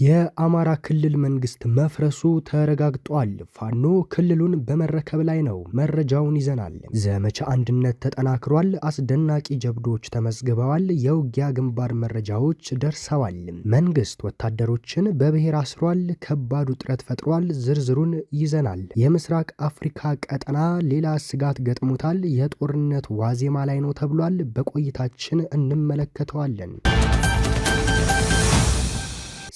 የአማራ ክልል መንግስት መፍረሱ ተረጋግጧል። ፋኖ ክልሉን በመረከብ ላይ ነው። መረጃውን ይዘናል። ዘመቻ አንድነት ተጠናክሯል። አስደናቂ ጀብዶች ተመዝግበዋል። የውጊያ ግንባር መረጃዎች ደርሰዋል። መንግስት ወታደሮችን በብሔር አስሯል። ከባድ ውጥረት ፈጥሯል። ዝርዝሩን ይዘናል። የምስራቅ አፍሪካ ቀጠና ሌላ ስጋት ገጥሞታል። የጦርነት ዋዜማ ላይ ነው ተብሏል። በቆይታችን እንመለከተዋለን።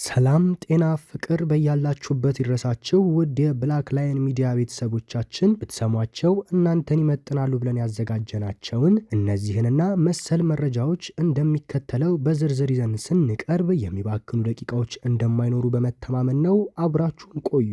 ሰላም ጤና ፍቅር በያላችሁበት ይድረሳችሁ። ውድ የብላክ ላየን ሚዲያ ቤተሰቦቻችን ብትሰሟቸው እናንተን ይመጥናሉ ብለን ያዘጋጀናቸውን እነዚህንና መሰል መረጃዎች እንደሚከተለው በዝርዝር ይዘን ስንቀርብ የሚባክኑ ደቂቃዎች እንደማይኖሩ በመተማመን ነው። አብራችሁን ቆዩ።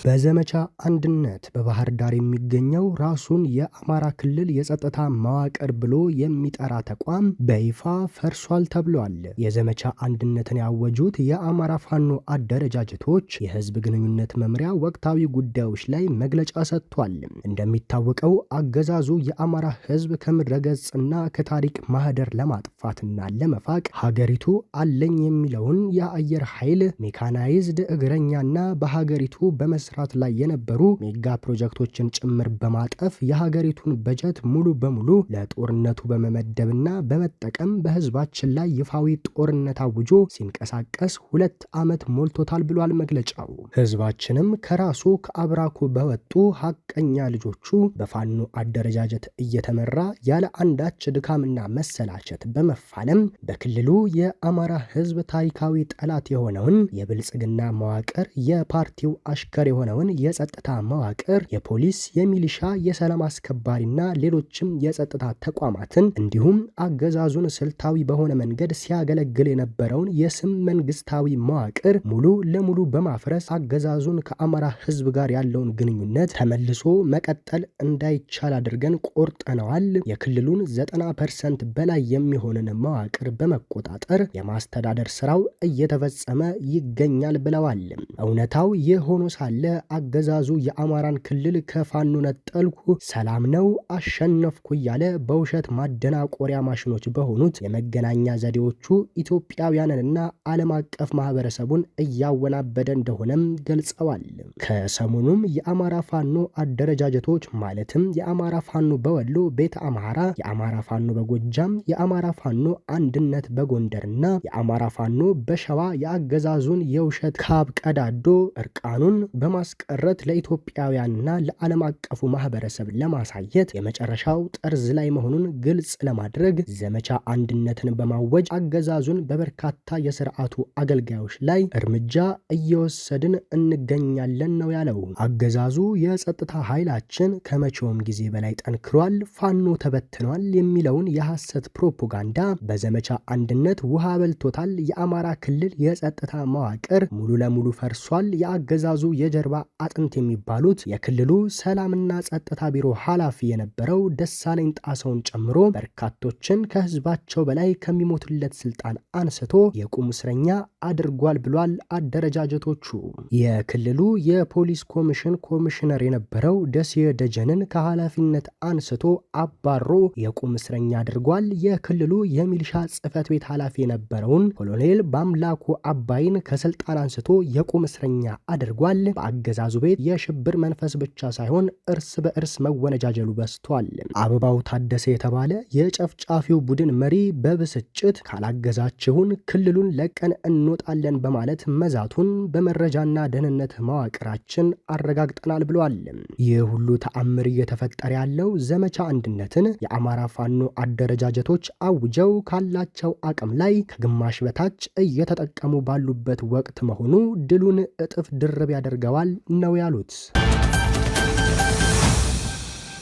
በዘመቻ አንድነት በባህር ዳር የሚገኘው ራሱን የአማራ ክልል የጸጥታ መዋቅር ብሎ የሚጠራ ተቋም በይፋ ፈርሷል ተብሏል። የዘመቻ አንድነትን ያወጁት የአማራ ፋኖ አደረጃጀቶች የህዝብ ግንኙነት መምሪያ ወቅታዊ ጉዳዮች ላይ መግለጫ ሰጥቷል። እንደሚታወቀው አገዛዙ የአማራ ህዝብ ከምድረገጽና ከታሪክ ማህደር ለማጥፋትና ለመፋቅ ሀገሪቱ አለኝ የሚለውን የአየር ኃይል ሜካናይዝድ እግረኛና በሀገሪቱ በመስራት ላይ የነበሩ ሜጋ ፕሮጀክቶችን ጭምር በማጠፍ የሀገሪቱን በጀት ሙሉ በሙሉ ለጦርነቱ በመመደብና በመጠቀም በህዝባችን ላይ ይፋዊ ጦርነት አውጆ ሲንቀሳቀስ 2 ዓመት ሞልቶታል ብሏል መግለጫው። ህዝባችንም ከራሱ ከአብራኩ በወጡ ሀቀኛ ልጆቹ በፋኖ አደረጃጀት እየተመራ ያለ አንዳች ድካምና መሰላቸት በመፋለም በክልሉ የአማራ ህዝብ ታሪካዊ ጠላት የሆነውን የብልጽግና መዋቅር የፓርቲው አሽከር የሆነውን የጸጥታ መዋቅር የፖሊስ፣ የሚሊሻ፣ የሰላም አስከባሪና ሌሎችም የጸጥታ ተቋማትን እንዲሁም አገዛዙን ስልታዊ በሆነ መንገድ ሲያገለግል የነበረውን የስም መንግስታዊ መዋቅር ሙሉ ለሙሉ በማፍረስ አገዛዙን ከአማራ ህዝብ ጋር ያለውን ግንኙነት ተመልሶ መቀጠል እንዳይቻል አድርገን ቆርጠነዋል። የክልሉን 90% በላይ የሚሆንን መዋቅር በመቆጣጠር የማስተዳደር ስራው እየተፈጸመ ይገኛል ብለዋል። እውነታው ይህ ሆኖ ሳለ አገዛዙ የአማራን ክልል ከፋኖ ነጠልኩ፣ ሰላም ነው፣ አሸነፍኩ እያለ በውሸት ማደናቆሪያ ማሽኖች በሆኑት የመገናኛ ዘዴዎቹ ኢትዮጵያውያንንና ዓለም አቀፍ ማህበረሰቡን እያወናበደ እንደሆነም ገልጸዋል። ከሰሞኑም የአማራ ፋኖ አደረጃጀቶች ማለትም የአማራ ፋኖ በወሎ ቤተ አማራ፣ የአማራ ፋኖ በጎጃም፣ የአማራ ፋኖ አንድነት በጎንደርና የአማራ ፋኖ በሸዋ የአገዛዙን የውሸት ካብ ቀዳዶ እርቃኑን በማስቀረት ለኢትዮጵያውያንና ለዓለም አቀፉ ማህበረሰብ ለማሳየት የመጨረሻው ጠርዝ ላይ መሆኑን ግልጽ ለማድረግ ዘመቻ አንድነትን በማወጅ አገዛዙን በበርካታ የስርዓቱ አገልጋዮች ላይ እርምጃ እየወሰድን እንገኛለን ነው ያለው። አገዛዙ የጸጥታ ኃይላችን ከመቼውም ጊዜ በላይ ጠንክሯል፣ ፋኖ ተበትኗል የሚለውን የሐሰት ፕሮፓጋንዳ በዘመቻ አንድነት ውሃ በልቶታል። የአማራ ክልል የጸጥታ መዋቅር ሙሉ ለሙሉ ፈርሷል። የአገዛዙ የጀርባ አጥንት የሚባሉት የክልሉ ሰላምና ጸጥታ ቢሮ ኃላፊ የነበረው ደሳለኝ ጣሰውን ጨምሮ በርካቶችን ከህዝባቸው በላይ ከሚሞትለት ስልጣን አንስቶ የቁም እስረኛ አድርጓል ብሏል። አደረጃጀቶቹ የክልሉ የፖሊስ ኮሚሽን ኮሚሽነር የነበረው ደሴ ደጀንን ከኃላፊነት አንስቶ አባሮ የቁም እስረኛ አድርጓል። የክልሉ የሚሊሻ ጽህፈት ቤት ኃላፊ የነበረውን ኮሎኔል በአምላኩ አባይን ከስልጣን አንስቶ የቁም እስረኛ አድርጓል። በአገዛዙ ቤት የሽብር መንፈስ ብቻ ሳይሆን እርስ በእርስ መወነጃጀሉ በስቷል። አበባው ታደሰ የተባለ የጨፍጫፊው ቡድን መሪ በብስጭት ካላገዛችሁን ክልሉን ለቀን እንወጣለን በማለት መዛቱን በመረጃና ደህንነት መዋቅራችን አረጋግጠናል ብሏል። ይህ ሁሉ ተአምር እየተፈጠረ ያለው ዘመቻ አንድነትን የአማራ ፋኖ አደረጃጀቶች አውጀው ካላቸው አቅም ላይ ከግማሽ በታች እየተጠቀሙ ባሉበት ወቅት መሆኑ ድሉን እጥፍ ድርብ ያደርገዋል ነው ያሉት።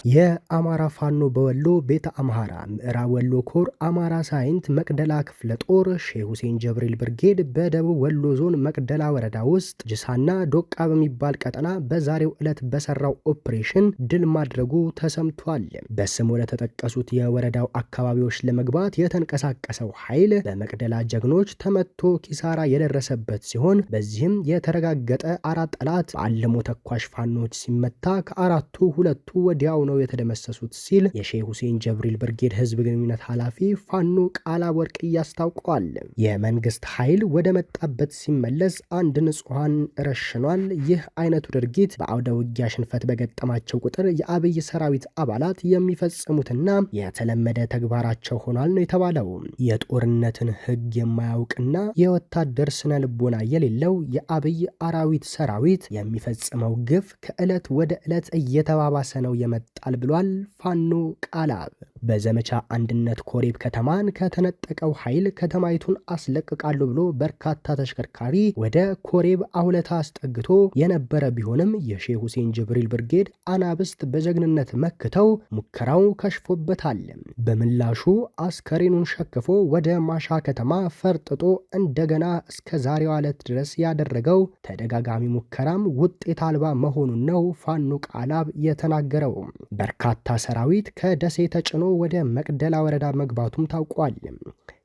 የአማራ ፋኖ በወሎ ቤተ አምሃራ ምዕራብ ወሎ ኮር አማራ ሳይንት መቅደላ ክፍለ ጦር ሼህ ሁሴን ጀብሪል ብርጌድ በደቡብ ወሎ ዞን መቅደላ ወረዳ ውስጥ ጅሳና ዶቃ በሚባል ቀጠና በዛሬው ዕለት በሰራው ኦፕሬሽን ድል ማድረጉ ተሰምቷል። በስም ወደ ተጠቀሱት የወረዳው አካባቢዎች ለመግባት የተንቀሳቀሰው ኃይል በመቅደላ ጀግኖች ተመቶ ኪሳራ የደረሰበት ሲሆን በዚህም የተረጋገጠ 4 ጠላት በአለሞ ተኳሽ ፋኖች ሲመታ ከ4ቱ 2ቱ ወዲያው ነው ነው የተደመሰሱት ሲል የሼህ ሁሴን ጀብሪል ብርጌድ ህዝብ ግንኙነት ኃላፊ ፋኖ ቃላብ ወርቅዬ አስታውቋል። የመንግስት ኃይል ወደ መጣበት ሲመለስ አንድ ንጹሃን ረሽኗል። ይህ አይነቱ ድርጊት በአውደ ውጊያ ሽንፈት በገጠማቸው ቁጥር የአብይ ሰራዊት አባላት የሚፈጽሙትና የተለመደ ተግባራቸው ሆኗል ነው የተባለው። የጦርነትን ህግ የማያውቅና የወታደር ስነ ልቦና የሌለው የአብይ አራዊት ሰራዊት የሚፈጽመው ግፍ ከዕለት ወደ ዕለት እየተባባሰ ነው የመጣል ብሏል ፋኖ ቃላብ። በዘመቻ አንድነት ኮሬብ ከተማን ከተነጠቀው ኃይል ከተማይቱን አስለቅቃለሁ ብሎ በርካታ ተሽከርካሪ ወደ ኮሬብ አሁለታ አስጠግቶ የነበረ ቢሆንም የሼህ ሁሴን ጅብሪል ብርጌድ አናብስት በጀግንነት መክተው ሙከራው ከሽፎበታል። በምላሹ አስከሬኑን ሸክፎ ወደ ማሻ ከተማ ፈርጥጦ እንደገና እስከ ዛሬዋ ዕለት ድረስ ያደረገው ተደጋጋሚ ሙከራም ውጤት አልባ መሆኑን ነው ፋኖ ቃላብ የተናገረው። በርካታ ሰራዊት ከደሴ ተጭኖ ወደ መቅደላ ወረዳ መግባቱም ታውቋል።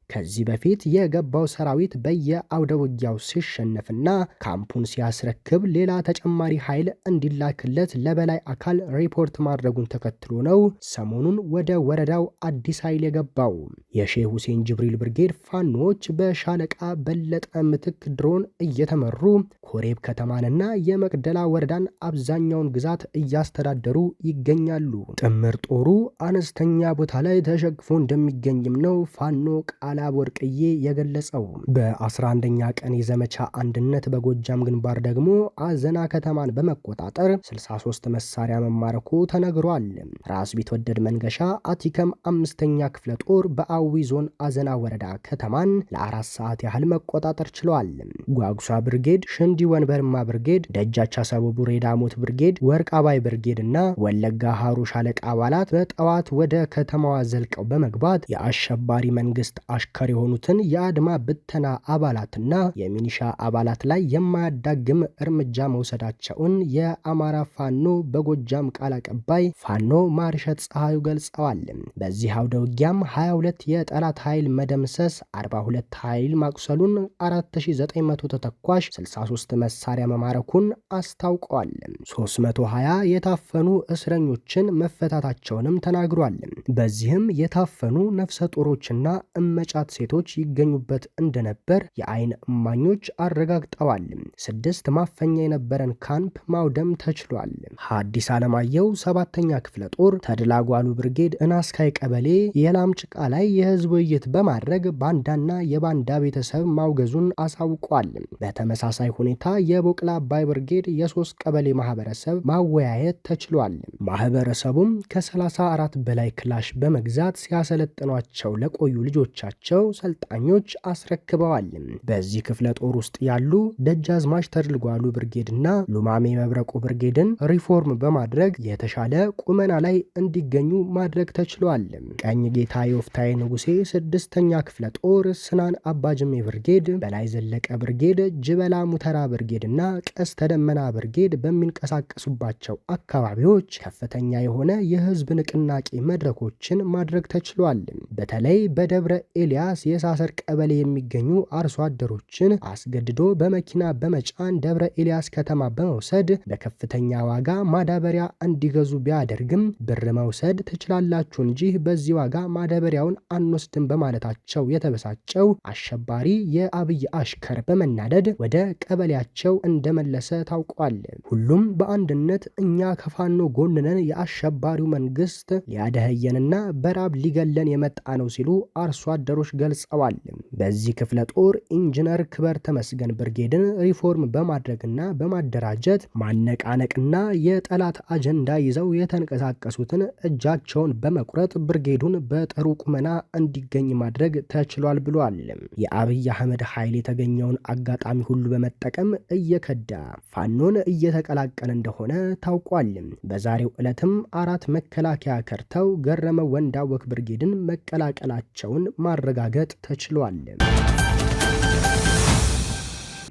ከዚህ በፊት የገባው ሰራዊት በየአውደ ውጊያው ሲሸነፍና ካምፑን ሲያስረክብ ሌላ ተጨማሪ ኃይል እንዲላክለት ለበላይ አካል ሪፖርት ማድረጉን ተከትሎ ነው ሰሞኑን ወደ ወረዳው አዲስ ኃይል የገባው። የሼህ ሁሴን ጅብሪል ብርጌድ ፋኖች በሻለቃ በለጠ ምትክ ድሮን እየተመሩ ኮሬብ ከተማንና የመቅደላ ወረዳን አብዛኛውን ግዛት እያስተዳደሩ ይገኛሉ። ጥምር ጦሩ አነስተኛ ቦታ ላይ ተሸግፎ እንደሚገኝም ነው ፋኖ ቃላብ ወርቅዬ የገለጸው። በ11ኛ ቀን የዘመቻ አንድነት በጎጃም ግንባር ደግሞ አዘና ከተማን በመቆጣጠር 63 መሳሪያ መማረኩ ተነግሯል። ራስ ቢትወደድ መንገሻ አቲከም 5ኛ ክፍለ ጦር በአዊ ዞን አዘና ወረዳ ከተማን ለ4 ሰዓት ያህል መቆጣጠር ችሏል። ጓጉሳ ብርጌድ፣ ሽንዲ ወንበርማ ብርጌድ፣ ደጃቻ ሰቦ ቡሬ ዳሞት ብርጌድ፣ ወርቅ አባይ ብርጌድ እና ወለጋ ሃሩ ሻለቃ አባላት በጠዋት ወደ ከተማዋ ዘልቀው በመግባት የአሸባሪ መንግስት አሽከር የሆኑትን የአድማ ብተና አባላትና የሚኒሻ አባላት ላይ የማያዳግም እርምጃ መውሰዳቸውን የአማራ ፋኖ በጎጃም ቃል አቀባይ ፋኖ ማርሸት ፀሐዩ ገልጸዋል። በዚህ አውደ ውጊያም 22 የጠላት ኃይል መደምሰስ፣ 42 ኃይል ማቁሰሉን፣ 4900 ተተኳሽ፣ 63 መሳሪያ መማረኩን አስታውቀዋል። 320 የታፈኑ እስረኞችን መፈታታቸውንም ተናግሯል። በዚህም የታፈኑ ነፍሰ ጡሮችና እመጫት ሴቶች ይገኙበት እንደነበር የአይን እማኞች አረጋግጠዋል። 6 ማፈኛ የነበረን ካምፕ ማውደም ተችሏል። ሐዲስ ዓለማየሁ 7ኛ ክፍለ ጦር ተድላጓሉ ብርጌድ እናስካይ ቀበሌ የላም ጭቃ ላይ የህዝብ ውይይት በማድረግ ባንዳና የባንዳ ቤተሰብ ማውገዙን አሳውቋል። በተመሳሳይ ሁኔታ የቦቅላ አባይ ብርጌድ የ3 ቀበሌ ማህበረሰብ ማወያየት ተችሏል። ማህበረሰቡም ከ34 በላይ ክላሽ በመግዛት ሲያሰለጥኗቸው ለቆዩ ልጆቻቸው ሰልጣኞች አስረክበዋል። በዚህ ክፍለ ጦር ውስጥ ያሉ ደጃዝማች ተድልጓሉ ብርጌድና ሉማሜ መብረቁ ብርጌድን ሪፎርም በማድረግ የተሻለ ቁመና ላይ እንዲገኙ ማድረግ ተችሏል። ቀኝ ጌታ የወፍታዬ ንጉሴ 6ኛ ክፍለ ጦር ስናን አባጅሜ ብርጌድ፣ በላይ ዘለቀ ብርጌድ፣ ጅበላ ሙተራ ብርጌድና ቀስተ ደመና ብርጌድ በሚንቀሳቀሱባቸው አካባቢዎች ከፍተኛ የሆነ የህዝብ ንቅናቄ መድረኮችን ማድረግ ተችሏል። በተለይ በደብረ ኤልያስ የሳሰር ቀበሌ የሚገኙ አርሶ አደሮችን አስገድዶ በመኪና በመጫን ደብረ ኤልያስ ከተማ በመውሰድ በከፍተኛ ዋጋ ማዳበሪያ እንዲገዙ ቢያደርግም ብር መውሰድ ትችላላችሁ እንጂ በዚህ ዋጋ ማዳበሪያውን አንወስድም በማለታቸው የተበሳጨው አሸባሪ የአብይ አሽከር በመናደድ ወደ ቀበሌያቸው እንደመለሰ ታውቋል። ሁሉም በአንድነት እኛ ከፋኖ ጎንነን የአሸባሪው መንግስት ሊያደህየንና በራብ ሊገለን የመጣ ነው ሲሉ አርሶ አደሮች ገልጸዋል። በዚህ ክፍለ ጦር ኢንጂነር ክበር ተመስገን ብርጌድን ሪፎርም በማድረግና በማደራጀት ማነቃነቅና የጠላት አጀንዳ ይዘው የተንቀሳቀሱትን እጃቸውን በመቁረጥ ብርጌዱን በጥሩ ቁመና እንዲገኝ ማድረግ ተችሏል ብሏል። የአብይ አህመድ ኃይል የተገኘውን አጋጣሚ ሁሉ በመጠቀም እየከዳ ፋኖን እየተቀላቀለ እንደሆነ ታውቋል። በዛሬው ዕለትም 4 መከላከያ ከርተው ገረመ ወንዳወክ ብርጌድን መቀላቀላቸውን ማረጋገጥ ተችሏል።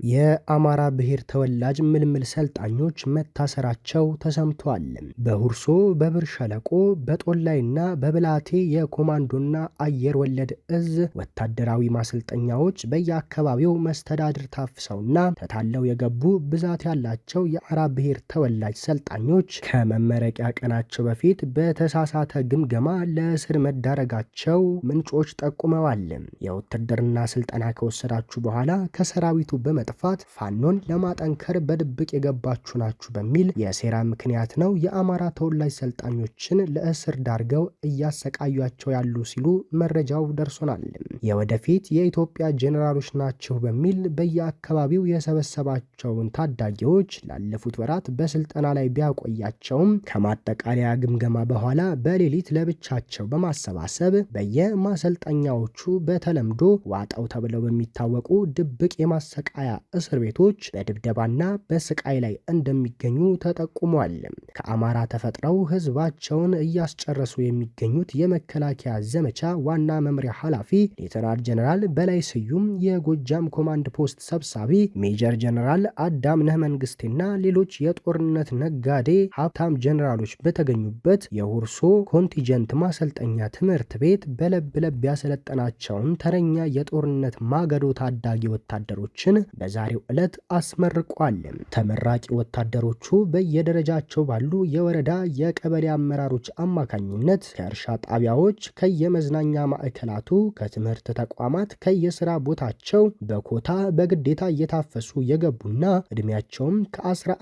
የአማራ ብሔር ተወላጅ ምልምል ሰልጣኞች መታሰራቸው ተሰምቷል። በሁርሶ፣ በብር ሸለቆ፣ በጦላይና በብላቴ የኮማንዶና አየር ወለድ እዝ ወታደራዊ ማሰልጠኛዎች በየአካባቢው መስተዳድር ታፍሰውና ተታለው የገቡ ብዛት ያላቸው የአማራ ብሔር ተወላጅ ሰልጣኞች ከመመረቂያ ቀናቸው በፊት በተሳሳተ ግምገማ ለእስር መዳረጋቸው ምንጮች ጠቁመዋል። የውትድርና ስልጠና ከወሰዳችሁ በኋላ ከሰራዊቱ በመጥፋት ፋኖን ለማጠንከር በድብቅ የገባችሁ ናችሁ በሚል የሴራ ምክንያት ነው የአማራ ተወላጅ ሰልጣኞችን ለእስር ዳርገው እያሰቃያቸው ያሉ ሲሉ መረጃው ደርሶናል። የወደፊት የኢትዮጵያ ጄኔራሎች ናቸው በሚል በየአካባቢው የሰበሰባቸውን ታዳጊዎች ላለፉት ወራት በስልጠና ላይ ቢያቆያቸውም ከማጠቃለያ ግምገማ በኋላ በሌሊት ለብቻቸው በማሰባሰብ በየማሰልጠኛዎቹ በተለምዶ ዋጣው ተብለው በሚታወቁ ድብቅ የማሰቃያ እስር ቤቶች በድብደባና በስቃይ ላይ እንደሚገኙ ተጠቁሟል። ከአማራ ተፈጥረው ህዝባቸውን እያስጨረሱ የሚገኙት የመከላከያ ዘመቻ ዋና መምሪያ ኃላፊ ሌተናል ጀነራል በላይ ስዩም፣ የጎጃም ኮማንድ ፖስት ሰብሳቢ ሜጀር ጀነራል አዳምነህ መንግስቴና ሌሎች የጦርነት ነጋዴ ሀብታም ጀነራሎች በተገኙበት የሁርሶ ኮንቲጀንት ማሰልጠኛ ትምህርት ቤት በለብ ያሰለጠናቸውን ተረኛ የጦርነት ማገዶ ታዳጊ ወታደሮችን በዛሬው ዕለት አስመርቋል። ተመራቂ ወታደሮቹ በየደረጃቸው ባሉ የወረዳ የቀበሌ አመራሮች አማካኝነት ከእርሻ ጣቢያዎች፣ ከየመዝናኛ ማዕከላቱ፣ ከትምህርት ተቋማት፣ ከየስራ ቦታቸው በኮታ በግዴታ እየታፈሱ የገቡና እድሜያቸውም ከ15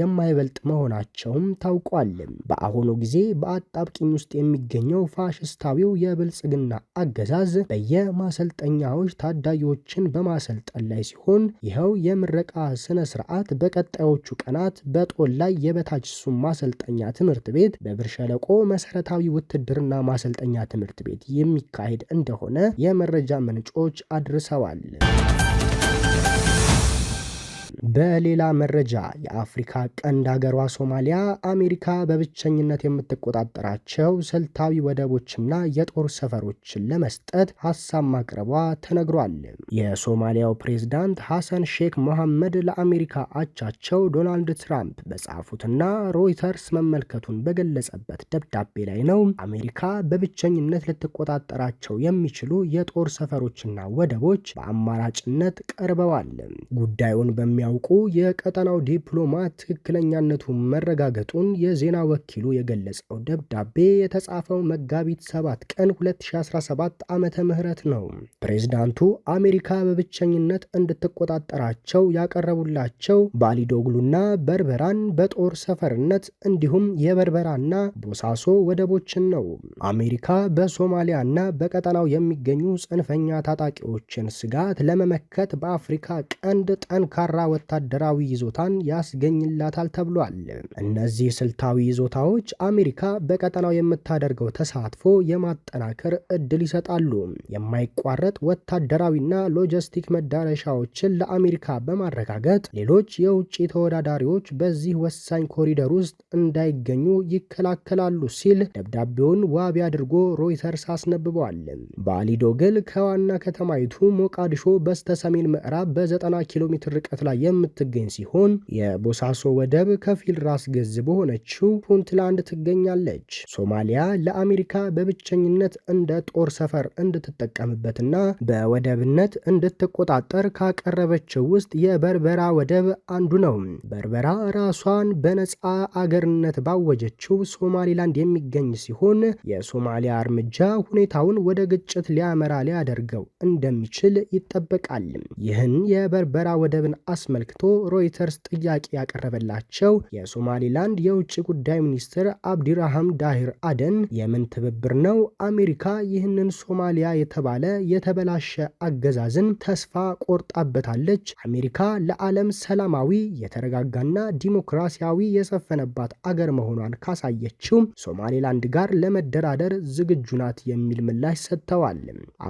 የማይበልጥ መሆናቸውም ታውቋል። በአሁኑ ጊዜ በአጣብቂኝ ውስጥ የሚገኘው ፋሽስታዊው የብልጽግና አገዛዝ በየማሰልጠኛዎች ታዳጊዎችን በማሰልጠን ላይ ሲሆን ይኸው የምረቃ ስነ ስርዓት በቀጣዮቹ ቀናት በጦላይ የበታች ሱም ማሰልጠኛ ትምህርት ቤት፣ በብር ሸለቆ መሰረታዊ ውትድርና ማሰልጠኛ ትምህርት ቤት የሚካሄድ እንደሆነ የመረጃ ምንጮች አድርሰዋል። በሌላ መረጃ የአፍሪካ ቀንድ ሀገሯ ሶማሊያ አሜሪካ በብቸኝነት የምትቆጣጠራቸው ስልታዊ ወደቦችና የጦር ሰፈሮችን ለመስጠት ሀሳብ ማቅረቧ ተነግሯል። የሶማሊያው ፕሬዝዳንት ሐሰን ሼክ መሐመድ ለአሜሪካ አቻቸው ዶናልድ ትራምፕ በጻፉትና ሮይተርስ መመልከቱን በገለጸበት ደብዳቤ ላይ ነው አሜሪካ በብቸኝነት ልትቆጣጠራቸው የሚችሉ የጦር ሰፈሮችና ወደቦች በአማራጭነት ቀርበዋል። ጉዳዩን በሚያውቁ የቀጠናው ዲፕሎማት ትክክለኛነቱ መረጋገጡን የዜና ወኪሉ የገለጸው ደብዳቤ የተጻፈው መጋቢት 7 ቀን 2017 ዓመተ ምህረት ነው። ፕሬዝዳንቱ አሜሪካ በብቸኝነት እንድትቆጣጠራቸው ያቀረቡላቸው ባሊዶግሉና በርበራን በጦር ሰፈርነት እንዲሁም የበርበራና ቦሳሶ ወደቦችን ነው። አሜሪካ በሶማሊያና በቀጠናው የሚገኙ ጽንፈኛ ታጣቂዎችን ስጋት ለመመከት በአፍሪካ ቀንድ ጠንካራ ወታደራዊ ይዞታን ያስገኝላታል ተብሏል። እነዚህ ስልታዊ ይዞታዎች አሜሪካ በቀጠናው የምታደርገው ተሳትፎ የማጠናከር እድል ይሰጣሉ። የማይቋረጥ ወታደራዊና ሎጂስቲክ መዳረሻዎችን ለአሜሪካ በማረጋገጥ ሌሎች የውጭ ተወዳዳሪዎች በዚህ ወሳኝ ኮሪደር ውስጥ እንዳይገኙ ይከላከላሉ ሲል ደብዳቤውን ዋቢ አድርጎ ሮይተርስ አስነብቧል። ባሊዶግል ከዋና ከተማይቱ ሞቃዲሾ በስተሰሜን ምዕራብ በ90 ኪሎ ሜትር ርቀት ላይ የምትገኝ ሲሆን የቦሳሶ ወደብ ከፊል ራስ ገዝ በሆነችው ፑንትላንድ ትገኛለች። ሶማሊያ ለአሜሪካ በብቸኝነት እንደ ጦር ሰፈር እንድትጠቀምበትና በወደብነት እንድትቆጣጠር ካቀረበችው ውስጥ የበርበራ ወደብ አንዱ ነው። በርበራ ራሷን በነፃ አገርነት ባወጀችው ሶማሊላንድ የሚገኝ ሲሆን የሶማሊያ እርምጃ ሁኔታውን ወደ ግጭት ሊያደርገው እንደሚችል ይጠበቃል። ይህን የበርበራ ወደብን አስመልክቶ ሮይተርስ ጥያቄ ያቀረበላቸው የሶማሊላንድ የውጭ ጉዳይ ሚኒስትር አብዲራሃም ዳሂር አደን የምን ትብብር ነው? አሜሪካ ይህንን ሶማሊያ የተባለ የተበላሸ አገዛዝን ተስፋ ቆርጣበታለች። አሜሪካ ለዓለም ሰላማዊ የተረጋጋና ዲሞክራሲያዊ የሰፈነባት አገር መሆኗን ካሳየችው ሶማሊላንድ ጋር ለመደራደር ዝግጁ ናት የሚል ምላሽ ሰጥተዋል።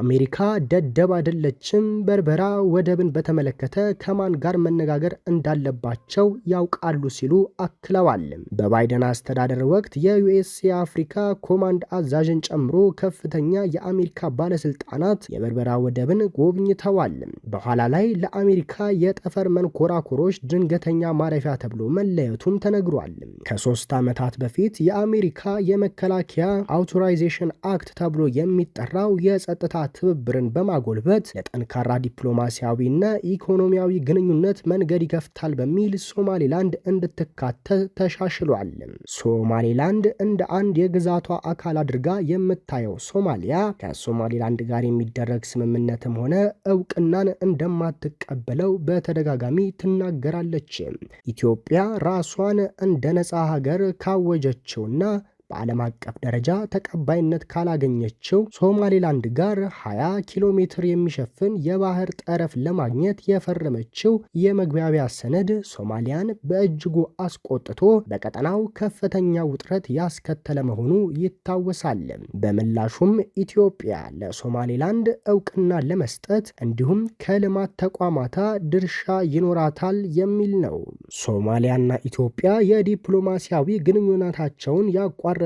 አሜሪካ ደደብ አይደለችም። በርበራ ወደብን በተመለከተ ከማን ጋር መነጋገር እንዳለባቸው ያውቃሉ ሲሉ አክለዋል። በባይደን አስተዳደር ወቅት የዩኤስ የአፍሪካ ኮማንድ አዛዥን ጨምሮ ከፍተኛ የአሜሪካ ባለስልጣናት የበርበራ ወደብን ጎብኝተዋል። በኋላ ላይ ለአሜሪካ የጠፈር መንኮራኩሮች ድንገተኛ ማረፊያ ተብሎ መለየቱም ተነግሯል። ከ3 ዓመታት በፊት የአሜሪካ የመከላከያ አውቶራይዜሽን አክት ተብሎ የሚጠራው የጸጥታ ትብብርን በማጎልበት ለጠንካራ ዲፕሎማሲያዊና ኢኮኖሚያዊ ግንኙነት መንገድ ይከፍታል በሚል ሶማሌላንድ እንድትካተት ተሻሽሏል። ሶማሌላንድ እንደ አንድ የግዛቷ አካል አድርጋ የምታየው ሶማሊያ ከሶማሌላንድ ጋር የሚደረግ ስምምነትም ሆነ እውቅናን እንደማትቀበለው በተደጋጋሚ ትናገራለች። ኢትዮጵያ ራሷን እንደ ነፃ ሀገር ካወጀችውና በዓለም አቀፍ ደረጃ ተቀባይነት ካላገኘችው ሶማሌላንድ ጋር 20 ኪሎ ሜትር የሚሸፍን የባህር ጠረፍ ለማግኘት የፈረመችው የመግባቢያ ሰነድ ሶማሊያን በእጅጉ አስቆጥቶ በቀጠናው ከፍተኛ ውጥረት ያስከተለ መሆኑ ይታወሳል። በምላሹም ኢትዮጵያ ለሶማሌላንድ እውቅና ለመስጠት እንዲሁም ከልማት ተቋማታ ድርሻ ይኖራታል የሚል ነው። ሶማሊያና ኢትዮጵያ የዲፕሎማሲያዊ ግንኙነታቸውን ያቋረጠ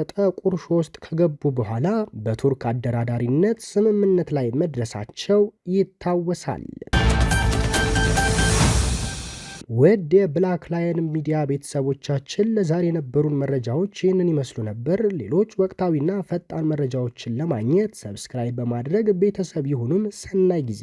ቁርሾ ውስጥ ከገቡ በኋላ በቱርክ አደራዳሪነት ስምምነት ላይ መድረሳቸው ይታወሳል። ውድ የብላክ ላየን ሚዲያ ቤተሰቦቻችን ለዛሬ የነበሩን መረጃዎች ይህንን ይመስሉ ነበር። ሌሎች ወቅታዊና ፈጣን መረጃዎችን ለማግኘት ሰብስክራይብ በማድረግ ቤተሰብ ይሁኑን። ሰናይ ጊዜ